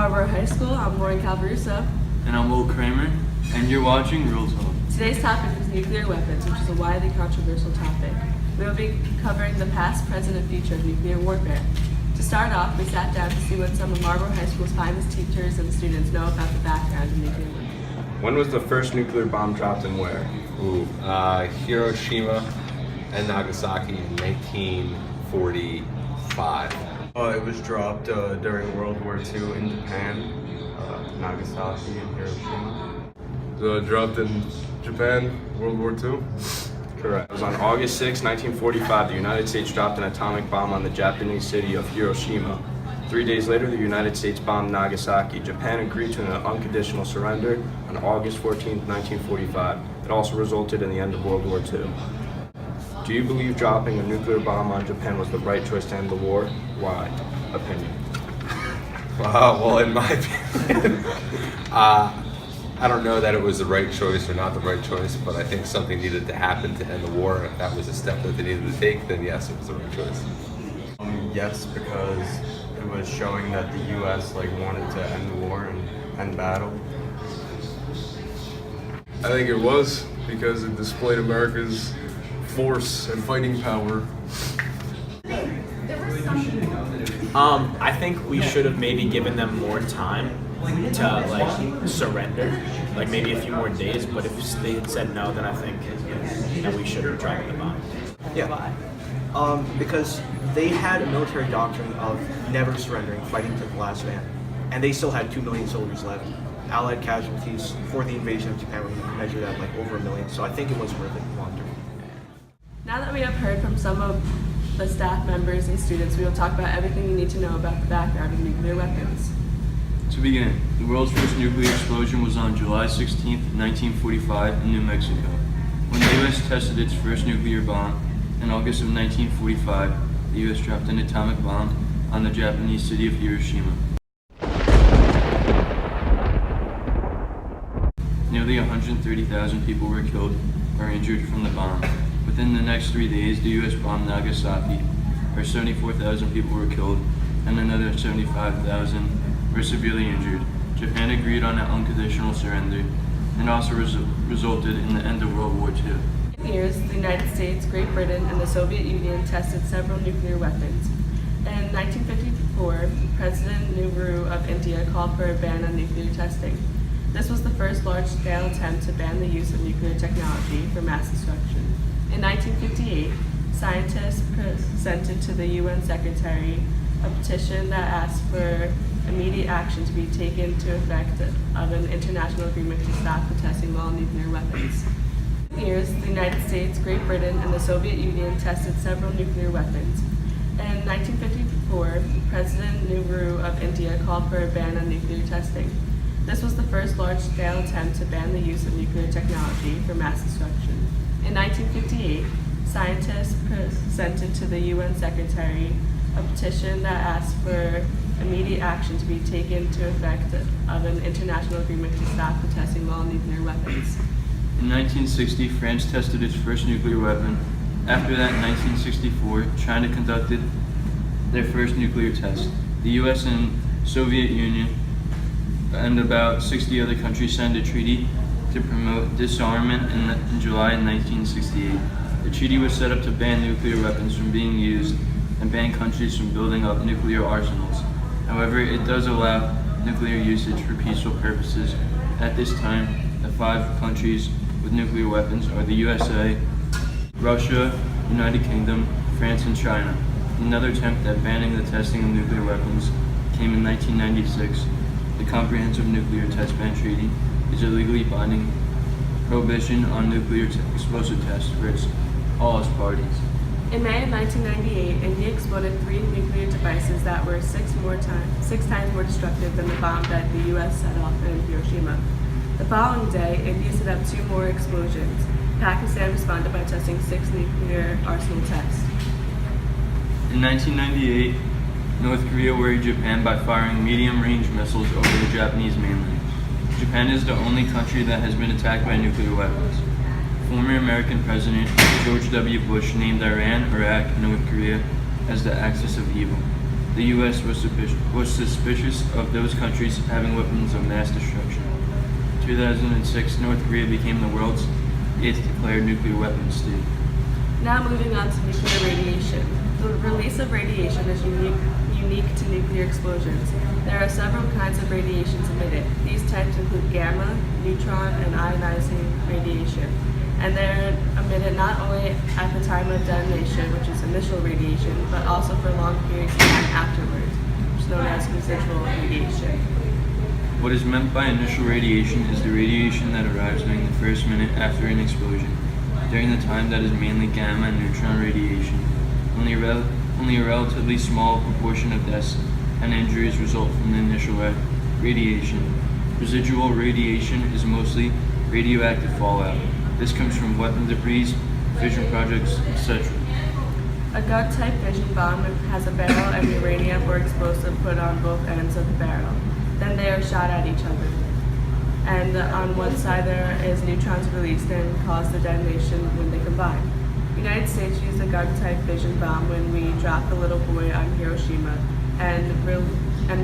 Marlboro High School. I'm Lauren Calvaruso. And I'm Will Kramer, and you're watching Real Talk. Today's topic is nuclear weapons, which is a widely controversial topic. We will be covering the past, present, and future of nuclear warfare. To start off, we sat down to see what some of Marlboro High School's finest teachers and students know about the background of nuclear weapons. When was the first nuclear bomb dropped and where? Hiroshima and Nagasaki in 1945. It was dropped during World War II in Japan, Nagasaki and Hiroshima. Dropped in Japan, World War II. Correct. It was on August 6, 1945, the United States dropped an atomic bomb on the Japanese city of Hiroshima. 3 days later, the United States bombed Nagasaki. Japan agreed to an unconditional surrender on August 14, 1945. It also resulted in the end of World War II. Do you believe dropping a nuclear bomb on Japan was the right choice to end the war? Why? Opinion. Well, in my opinion, I don't know that it was the right choice or not the right choice, but I think something needed to happen to end the war. If that was a step that they needed to take, then yes, it was the right choice. Yes, because it was showing that the U.S. wanted to end the war and end battle. I think it was because it displayed America's force and fighting power. I think we should have maybe given them more time to surrender, maybe a few more days. But if they had said no, then I think that we should have dropped the bomb. Yeah. Because they had a military doctrine of never surrendering, fighting to the last man, and they still had 2 million soldiers left. Allied casualties for the invasion of Japan were measured at over 1 million, so I think it was worth it long term. Now that we have heard from some of the staff members and students, we will talk about everything you need to know about the background of nuclear weapons. To begin, the world's first nuclear explosion was on July 16, 1945 in New Mexico, when the U.S. tested its first nuclear bomb. In August of 1945, the U.S. dropped an atomic bomb on the Japanese city of Hiroshima. Nearly 130,000 people were killed or injured from the bomb. Within the next 3 days, the U.S. bombed Nagasaki, where 74,000 people were killed and another 75,000 were severely injured. Japan agreed on an unconditional surrender and also resulted in the end of World War II. In years, the United States, Great Britain, and the Soviet Union tested several nuclear weapons. In 1954, President Nehru of India called for a ban on nuclear testing. This was the first large-scale attempt to ban the use of nuclear technology for mass destruction. In 1958, scientists presented to the UN Secretary a petition that asked for immediate action to be taken to effect of an international agreement to stop the testing of all nuclear weapons. In years, the United States, Great Britain, and the Soviet Union tested several nuclear weapons. In 1954, President Nehru of India called for a ban on nuclear testing. This was the first large-scale attempt to ban the use of nuclear technology for mass destruction. In 1958, scientists presented to the UN Secretary a petition that asked for immediate action to be taken to effect of an international agreement to stop the testing of all nuclear weapons. In 1960, France tested its first nuclear weapon. After that, in 1964, China conducted their first nuclear test. The U.S. and Soviet Union and about 60 other countries signed a treaty to promote disarmament in July 1968. The treaty was set up to ban nuclear weapons from being used and ban countries from building up nuclear arsenals. However, it does allow nuclear usage for peaceful purposes. At this time, the 5 countries with nuclear weapons are the USA, Russia, United Kingdom, France, and China. Another attempt at banning the testing of nuclear weapons came in 1996. The Comprehensive Nuclear Test Ban Treaty is a legally binding prohibition on nuclear explosive tests for all its parties. In May of 1998, India exploded 3 nuclear devices that were 6 times more destructive than the bomb that the U.S. set off in Hiroshima. The following day, India set up 2 more explosions. Pakistan responded by testing 6 nuclear arsenal tests. In 1998, North Korea worried Japan by firing medium-range missiles over the Japanese mainland. Japan is the only country that has been attacked by nuclear weapons. Former American President George W. Bush named Iran, Iraq, and North Korea as the axis of evil. the U.S. was suspicious of those countries having weapons of mass destruction. 2006, North Korea became the world's 8th declared nuclear weapons state. Now moving on to nuclear radiation. The release of radiation is unique to nuclear explosions. There are several kinds of radiations emitted. These types include gamma, neutron, and ionizing radiation. And they're emitted not only at the time of detonation, which is initial radiation, but also for long periods of time afterwards, which is known as residual radiation. What is meant by initial radiation is the radiation that arrives during the first minute after an explosion. During the time that is mainly gamma and neutron radiation, only a relatively small proportion of deaths and injuries result from the initial radiation. Residual radiation is mostly radioactive fallout. This comes from weapon debris, fission projects, etc. A gun-type fission bomb has a barrel and uranium or explosive put on both ends of the barrel. Then they are shot at each other. And on one side there is neutrons released and cause the detonation when they combine. The United States used a gun-type fission bomb when we dropped the little boy on Hiroshima and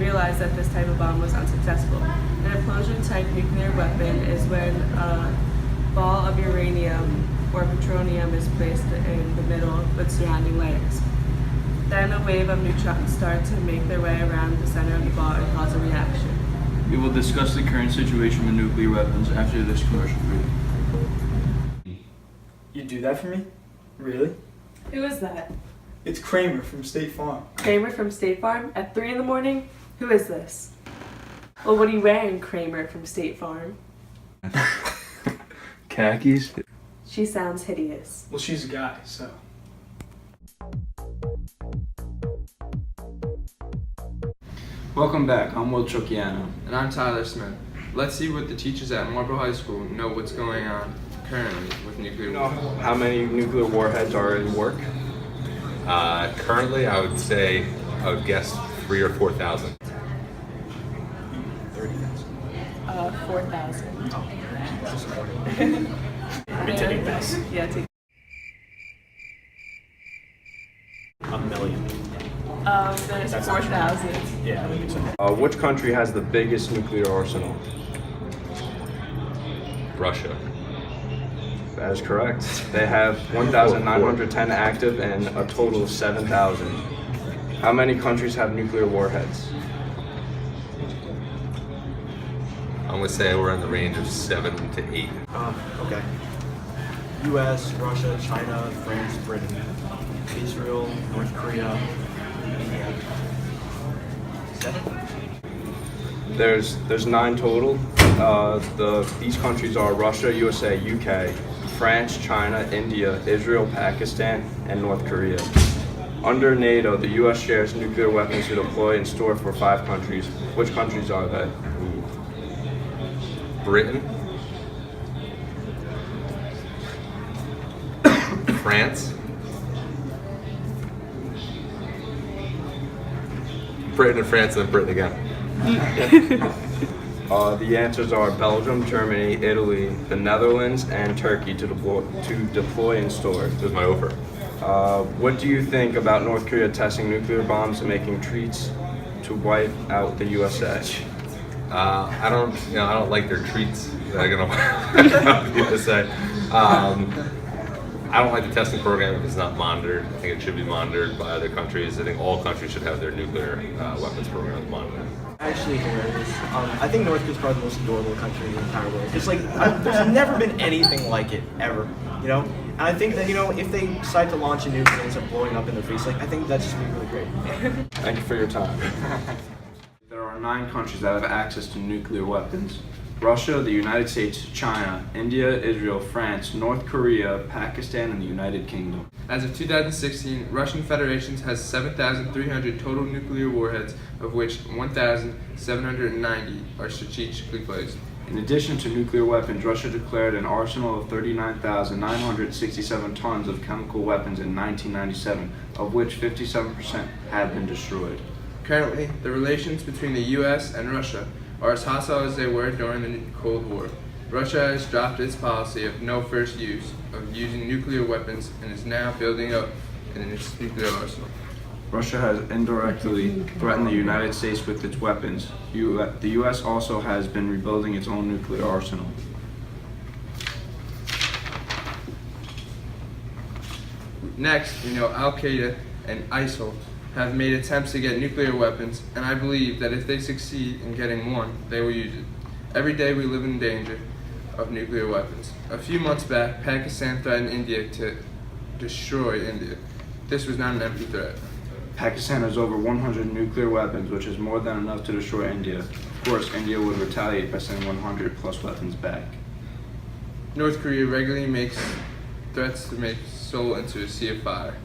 realized that this type of bomb was unsuccessful. An implosion-type nuclear weapon is when a ball of uranium or plutonium is placed in the middle with surrounding layers. Then a wave of neutrons start to make their way around the center of the ball and cause a reaction. We will discuss the current situation with nuclear weapons after this commercial break. You do that for me? Really? Who is that? It's Kramer from State Farm. Kramer from State Farm at 3 in the morning? Who is this? Well, what are you wearing, Kramer from State Farm? Khakis? She sounds hideous. Well, she's a guy, so. Welcome back. I'm Will Chuckiano. And I'm Tyler Smith. Let's see what the teachers at Marlboro High School know what's going on currently with nuclear warfare. How many nuclear warheads are in work? Currently, I would say, I would guess 3,000 or 4,000. 4,000. Let me take a guess. Yeah, take. A million. There's That's not 4,000. Yeah, I think so. Which country has the biggest nuclear arsenal? Russia. That is correct. They have 1,910 active and a total of 7,000. How many countries have nuclear warheads? I'm going to say we're in the range of 7 to 8. Okay. U.S., Russia, China, France, Britain, Israel, North Korea, India. 7? There's 9 total. These countries are Russia, USA, UK, France, China, India, Israel, Pakistan, and North Korea. Under NATO, the U.S. shares nuclear weapons to deploy and store for 5 countries. Which countries are they? Britain. France. Britain and France and then Britain again. The answers are Belgium, Germany, Italy, the Netherlands, and Turkey to deploy and store. This is my over. What do you think about North Korea testing nuclear bombs and making treats to wipe out the USA? I don't like their treats. I'm gonna say. I don't like the testing program if it's not monitored. I think it should be monitored by other countries. I think all countries should have their nuclear weapons programs monitored. Actually hilarious. I think North Korea is probably the most adorable country in the entire world. It's like there's never been anything like it ever, you know. And I think that if they decide to launch a nuke and ends up blowing up in their face, I think that's just gonna be really great. Thank you for your time. There are 9 countries that have access to nuclear weapons. Russia, the United States, China, India, Israel, France, North Korea, Pakistan, and the United Kingdom. As of 2016, Russian Federation has 7,300 total nuclear warheads, of which 1,790 are strategically placed. In addition to nuclear weapons, Russia declared an arsenal of 39,967 tons of chemical weapons in 1997, of which 57% have been destroyed. Currently, the relations between the U.S. and Russia are as hostile as they were during the Cold War. Russia has dropped its policy of no first use of using nuclear weapons and is now building up in its nuclear arsenal. Russia has indirectly threatened the United States with its weapons. The U.S. also has been rebuilding its own nuclear arsenal. Next, we know Al Qaeda and ISIL have made attempts to get nuclear weapons, and I believe that if they succeed in getting one, they will use it. Every day we live in danger of nuclear weapons. A few months back, Pakistan threatened India to destroy India. This was not an empty threat. Pakistan has over 100 nuclear weapons, which is more than enough to destroy India. Of course, India would retaliate by sending 100 plus weapons back. North Korea regularly makes threats to make Seoul into a sea of fire.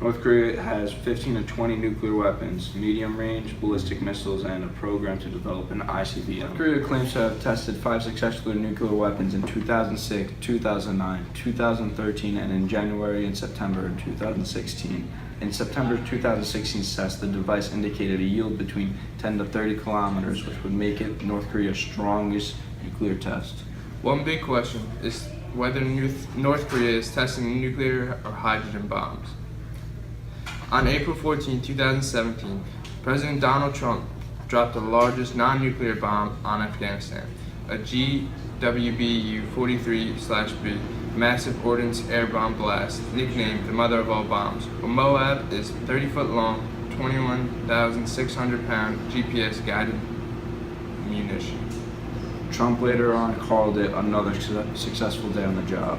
North Korea has 15 to 20 nuclear weapons, medium-range ballistic missiles, and a program to develop an ICBM. North Korea claims to have tested 5 successful nuclear weapons in 2006, 2009, 2013, and in January and September of 2016. In September 2016 test, the device indicated a yield between 10 to 30 kilometers, which would make it North Korea's strongest nuclear test. One big question is whether North Korea is testing nuclear or hydrogen bombs. On April 14, 2017, President Donald Trump dropped the largest non-nuclear bomb on Afghanistan, a GWBU-43/B massive ordnance air bomb blast, nicknamed the mother of all bombs. A Moab is 30-foot long, 21,600-pound GPS-guided munition. Trump later on called it another successful day on the job.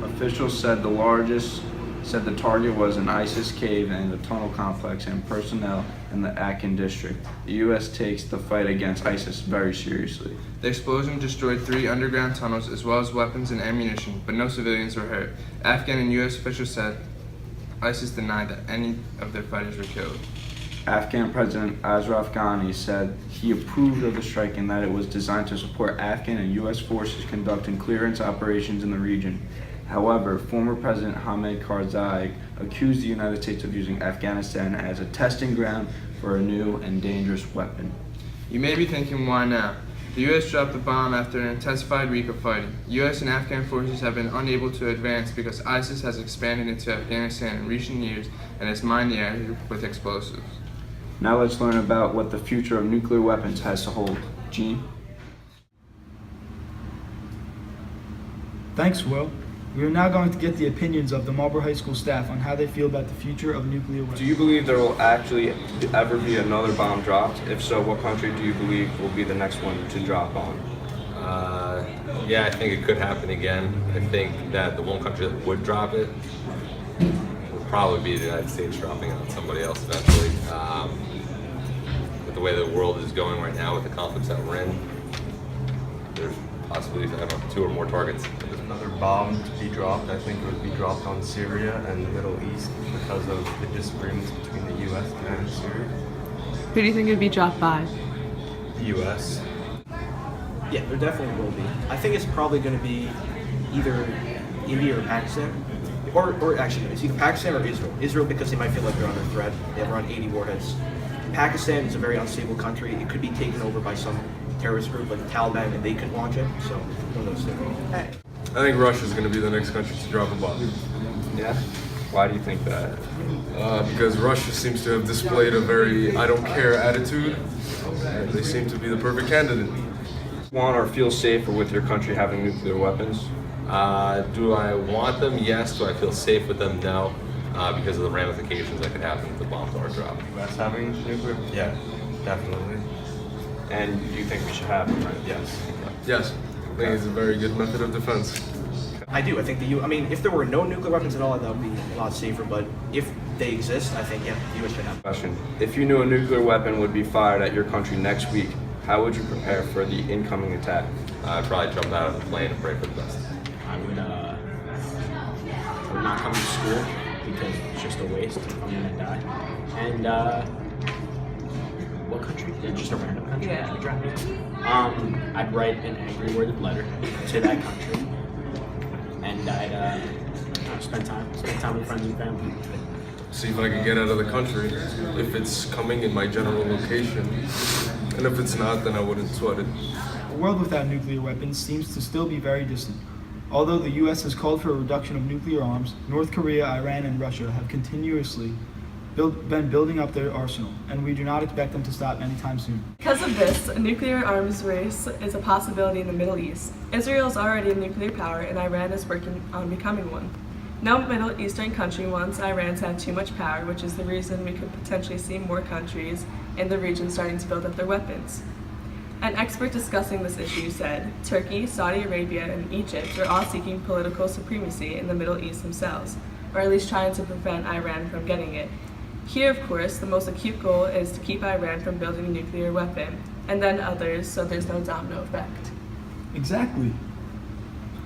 Officials said the target was an ISIS cave and a tunnel complex and personnel in the Akin district. The U.S. takes the fight against ISIS very seriously. The explosion destroyed 3 underground tunnels as well as weapons and ammunition, but no civilians were hurt. Afghan and U.S. officials said ISIS denied that any of their fighters were killed. Afghan President Ashraf Ghani said he approved of the strike and that it was designed to support Afghan and U.S. forces conducting clearance operations in the region. However, former President Hamid Karzai accused the United States of using Afghanistan as a testing ground for a new and dangerous weapon. You may be thinking, why now? The U.S. dropped the bomb after an intensified week of fighting. U.S. and Afghan forces have been unable to advance because ISIS has expanded into Afghanistan in recent years and has mined the area with explosives. Now let's learn about what the future of nuclear weapons has to hold. Gene? Thanks, Will. We are now going to get the opinions of the Marlboro High School staff on how they feel about the future of nuclear weapons. Do you believe there will actually ever be another bomb dropped? If so, what country do you believe will be the next one to drop on? Yeah, I think it could happen again. I think that the one country that would drop it would probably be the United States dropping on somebody else eventually. With the way the world is going right now, with the conflicts that we're in, there's possibly, I don't know, 2 or more targets. Another bomb to be dropped, I think it would be dropped on Syria and the Middle East because of the disagreements between the U.S. and Syria. Who do you think it would be dropped by? The U.S. Yeah, there definitely will be. I think it's probably going to be either India or Pakistan. Or actually, it's either Pakistan or Israel. Israel because they might feel like they're under threat. They have around 80 warheads. Pakistan is a very unstable country. It could be taken over by some terrorist group like the Taliban and they could launch it. So, one of those things. I think Russia's going to be the next country to drop a bomb. Yeah? Why do you think that? Because Russia seems to have displayed a very I don't care attitude, and they seem to be the perfect candidate. Want or feel safer with your country having nuclear weapons? Do I want them? Yes. Do I feel safe with them? No. Because of the ramifications that could happen if the bombs are dropped. U.S. having nuclear? Yeah, definitely. And you think we should have them, right? Yes. Yes, I think it's a very good method of defense. I do. I think if there were no nuclear weapons at all, that would be a lot safer. But if they exist, I think, yeah, the U.S. should have. Question. If you knew a nuclear weapon would be fired at your country next week, how would you prepare for the incoming attack? I'd probably jump out of the plane and pray for the best. I would not come to school because it's just a waste. I'm gonna die. And what country? Just a random country. Yeah. You dropped me. I'd write an angry worded letter to that country, and I'd spend time with friends and family. See if I can get out of the country if it's coming in my general location, and if it's not, then I wouldn't sweat it. A world without nuclear weapons seems to still be very distant. Although the U.S. has called for a reduction of nuclear arms, North Korea, Iran, and Russia have continuously been building up their arsenal, and we do not expect them to stop anytime soon. Because of this, a nuclear arms race is a possibility in the Middle East. Israel is already a nuclear power, and Iran is working on becoming one. No Middle Eastern country wants Iran to have too much power, which is the reason we could potentially see more countries in the region starting to build up their weapons. An expert discussing this issue said, Turkey, Saudi Arabia, and Egypt are all seeking political supremacy in the Middle East themselves, or at least trying to prevent Iran from getting it. Here, of course, the most acute goal is to keep Iran from building a nuclear weapon, and then others, so there's no domino effect. Exactly.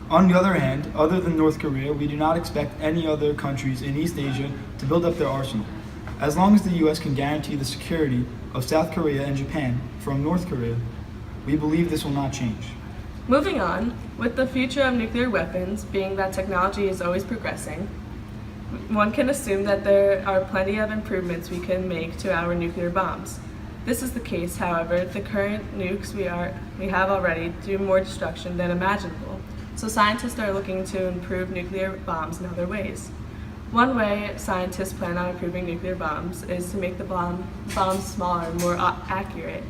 On the other hand, other than North Korea, we do not expect any other countries in East Asia to build up their arsenal. As long as the U.S. can guarantee the security of South Korea and Japan from North Korea, we believe this will not change. Moving on, with the future of nuclear weapons being that technology is always progressing, one can assume that there are plenty of improvements we can make to our nuclear bombs. This is the case, however, the current nukes we have already do more destruction than imaginable, so scientists are looking to improve nuclear bombs in other ways. One way scientists plan on improving nuclear bombs is to make the bombs smaller and more accurate.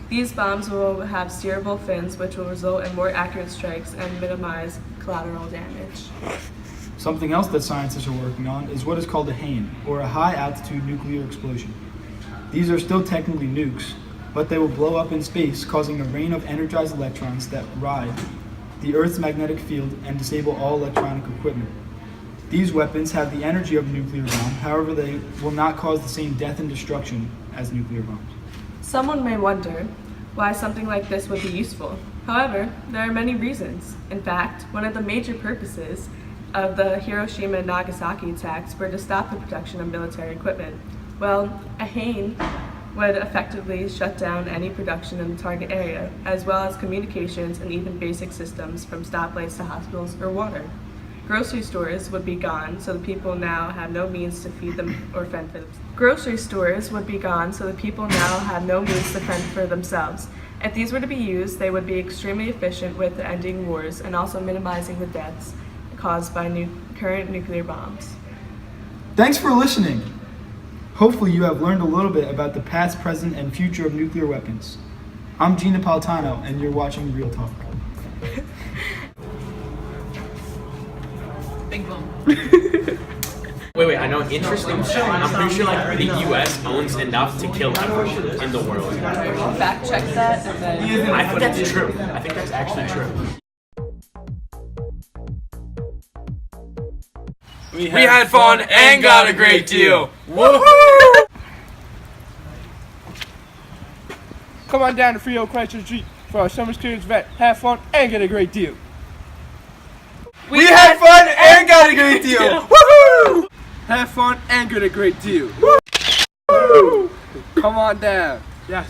These bombs will have steerable fins, which will result in more accurate strikes and minimize collateral damage. Something else that scientists are working on is what is called a HANE, or a high-altitude nuclear explosion. These are still technically nukes, but they will blow up in space, causing a rain of energized electrons that ride the Earth's magnetic field and disable all electronic equipment. These weapons have the energy of a nuclear bomb, however they will not cause the same death and destruction as nuclear bombs. Someone may wonder why something like this would be useful. However, there are many reasons. In fact, one of the major purposes of the Hiroshima and Nagasaki attacks were to stop the production of military equipment. Well, a HANE would effectively shut down any production in the target area, as well as communications and even basic systems from stoplights to hospitals or water. Grocery stores would be gone, so the people now have no means to feed them or fend for themselves. If these were to be used, they would be extremely efficient with ending wars and also minimizing the deaths caused by current nuclear bombs. Thanks for listening. Hopefully you have learned a little bit about the past, present, and future of nuclear weapons. I'm Gina Napolitano, and you're watching Real Talk. Big boom. Wait, I know an interesting I'm pretty sure like the US owns enough to kill everyone in the world. Fact check that and then... I think that's true. I think that's actually true. We had fun and got a great deal. Woohoo! Come on down to Free Oak Christchurch Street for our summer students event. Have fun and get a great deal. We had fun and got a great deal. Woohoo! Have fun and get a great deal. Woo! Come on down. Yes.